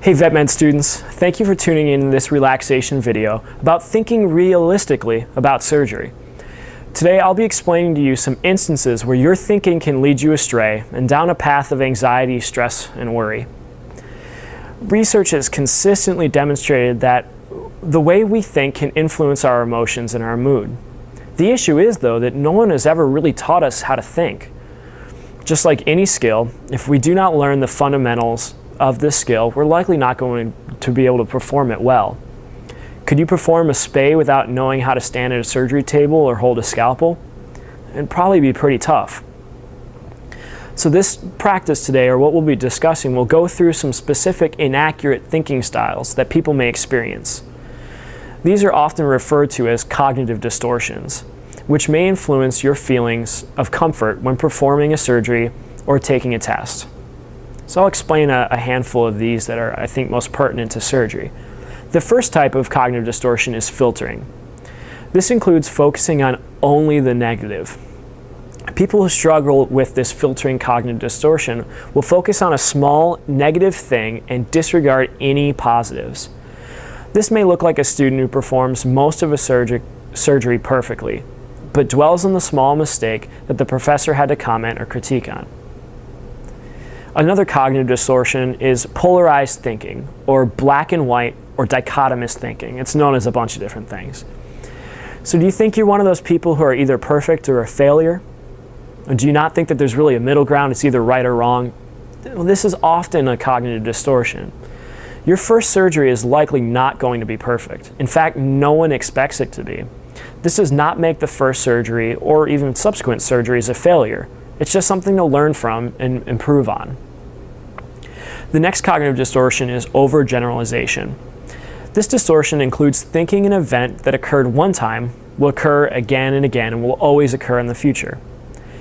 Hey VetMed students, thank you for tuning in to this relaxation video about thinking realistically about surgery. Today I'll be explaining to you some instances where your thinking can lead you astray and down a path of anxiety, stress, and worry. Research has consistently demonstrated that the way we think can influence our emotions and our mood. The issue is, though, that no one has ever really taught us how to think. Just like any skill, if we do not learn the fundamentals of this skill, we're likely not going to be able to perform it well. Could you perform a spay without knowing how to stand at a surgery table or hold a scalpel? It'd probably be pretty tough. So this practice today, or what we'll be discussing, will go through some specific inaccurate thinking styles that people may experience. These are often referred to as cognitive distortions, which may influence your feelings of comfort when performing a surgery or taking a test. So I'll explain a handful of these that are, I think, most pertinent to surgery. The first type of cognitive distortion is filtering. This includes focusing on only the negative. People who struggle with this filtering cognitive distortion will focus on a small negative thing and disregard any positives. This may look like a student who performs most of a surgery perfectly, but dwells on the small mistake that the professor had to comment or critique on. Another cognitive distortion is polarized thinking, or black and white, or dichotomous thinking. It's known as a bunch of different things. So do you think you're one of those people who are either perfect or a failure? Or do you not think that there's really a middle ground, it's either right or wrong? Well, this is often a cognitive distortion. Your first surgery is likely not going to be perfect. In fact, no one expects it to be. This does not make the first surgery or even subsequent surgeries a failure. It's just something to learn from and improve on. The next cognitive distortion is overgeneralization. This distortion includes thinking an event that occurred one time will occur again and again and will always occur in the future.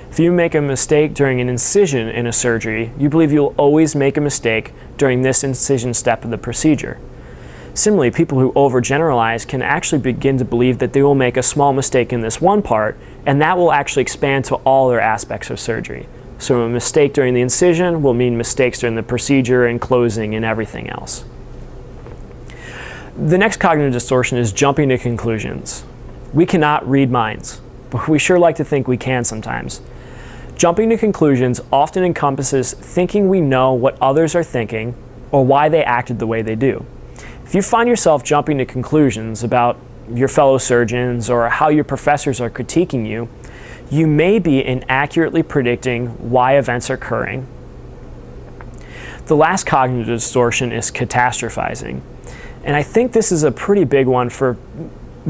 If you make a mistake during an incision in a surgery, you believe you'll always make a mistake during this incision step of the procedure. Similarly, people who overgeneralize can actually begin to believe that they will make a small mistake in this one part, and that will actually expand to all their aspects of surgery. So a mistake during the incision will mean mistakes during the procedure and closing and everything else. The next cognitive distortion is jumping to conclusions. We cannot read minds, but we sure like to think we can sometimes. Jumping to conclusions often encompasses thinking we know what others are thinking or why they acted the way they do. If you find yourself jumping to conclusions about your fellow surgeons or how your professors are critiquing you, you may be inaccurately predicting why events are occurring. The last cognitive distortion is catastrophizing. And I think this is a pretty big one for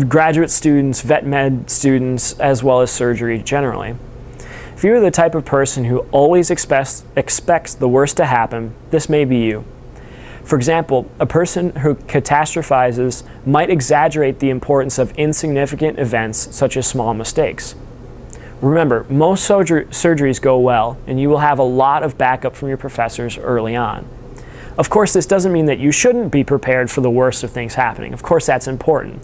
graduate students, vet med students, as well as surgery generally. If you're the type of person who always expects the worst to happen, this may be you. For example, a person who catastrophizes might exaggerate the importance of insignificant events such as small mistakes. Remember, most surgeries go well, and you will have a lot of backup from your professors early on. Of course, this doesn't mean that you shouldn't be prepared for the worst of things happening. Of course, that's important.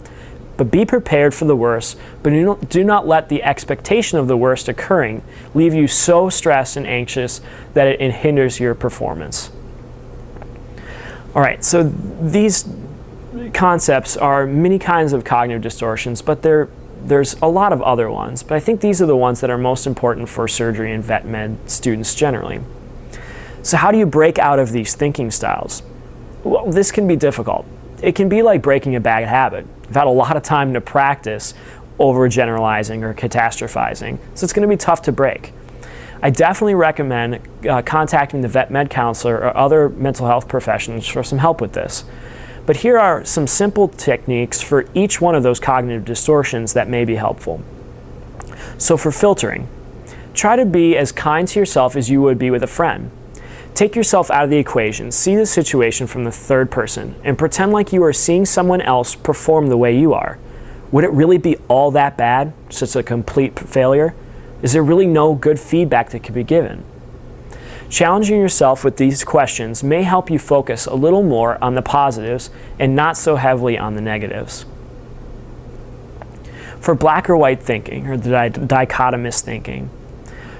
But be prepared for the worst, but do not let the expectation of the worst occurring leave you so stressed and anxious that it hinders your performance. All right, so these concepts are many kinds of cognitive distortions, but there's a lot of other ones. But I think these are the ones that are most important for surgery and vet med students generally. So how do you break out of these thinking styles? Well, this can be difficult. It can be like breaking a bad habit. You've had a lot of time to practice overgeneralizing or catastrophizing, so it's going to be tough to break. I definitely recommend contacting the vet med counselor or other mental health professionals for some help with this. But here are some simple techniques for each one of those cognitive distortions that may be helpful. So for filtering, try to be as kind to yourself as you would be with a friend. Take yourself out of the equation, see the situation from the third person, and pretend like you are seeing someone else perform the way you are. Would it really be all that bad? Such a complete failure? Is there really no good feedback that could be given? Challenging yourself with these questions may help you focus a little more on the positives and not so heavily on the negatives. For black or white thinking, or the dichotomous thinking,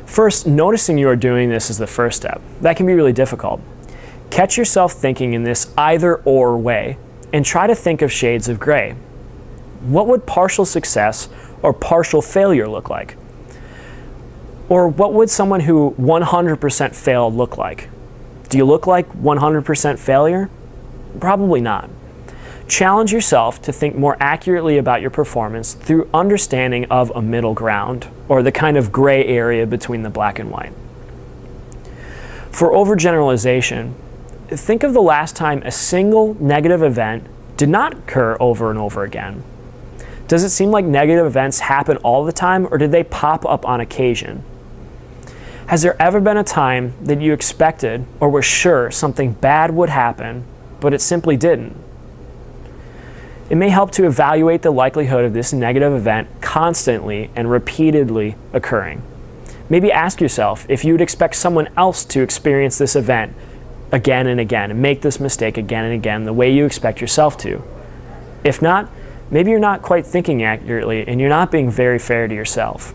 first, noticing you are doing this is the first step. That can be really difficult. Catch yourself thinking in this either-or way and try to think of shades of gray. What would partial success or partial failure look like? Or what would someone who 100% failed look like? Do you look like 100% failure? Probably not. Challenge yourself to think more accurately about your performance through understanding of a middle ground, or the kind of gray area between the black and white. For overgeneralization, think of the last time a single negative event did not occur over and over again. Does it seem like negative events happen all the time, or did they pop up on occasion? Has there ever been a time that you expected or were sure something bad would happen, but it simply didn't? It may help to evaluate the likelihood of this negative event constantly and repeatedly occurring. Maybe ask yourself if you would expect someone else to experience this event again and again and make this mistake again and again the way you expect yourself to. If not, maybe you're not quite thinking accurately and you're not being very fair to yourself.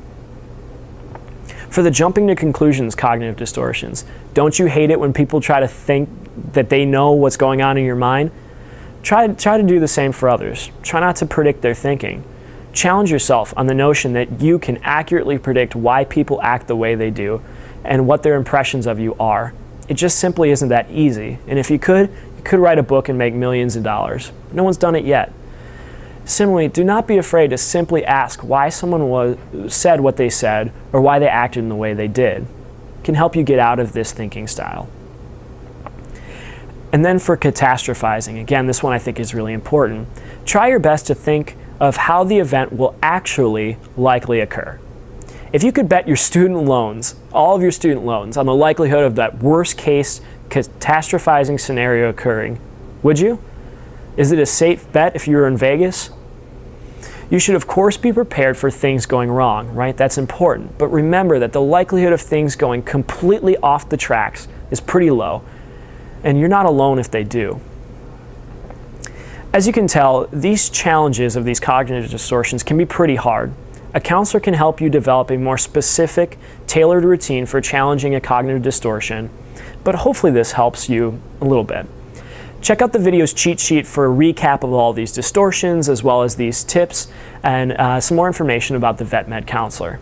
For the jumping to conclusions cognitive distortions, don't you hate it when people try to think that they know what's going on in your mind? Try to do the same for others. Try not to predict their thinking. Challenge yourself on the notion that you can accurately predict why people act the way they do and what their impressions of you are. It just simply isn't that easy. And if you could write a book and make millions of dollars. No one's done it yet. Similarly, do not be afraid to simply ask why someone said what they said or why they acted in the way they did. It can help you get out of this thinking style. And then for catastrophizing, again, this one I think is really important. Try your best to think of how the event will actually likely occur. If you could bet your student loans, all of your student loans, on the likelihood of that worst case catastrophizing scenario occurring, would you? Is it a safe bet if you were in Vegas? You should of course be prepared for things going wrong, right? That's important. But remember that the likelihood of things going completely off the tracks is pretty low, and you're not alone if they do. As you can tell, these challenges of these cognitive distortions can be pretty hard. A counselor can help you develop a more specific, tailored routine for challenging a cognitive distortion, but hopefully this helps you a little bit. Check out the video's cheat sheet for a recap of all these distortions, as well as these tips and some more information about the Vet Med Counselor.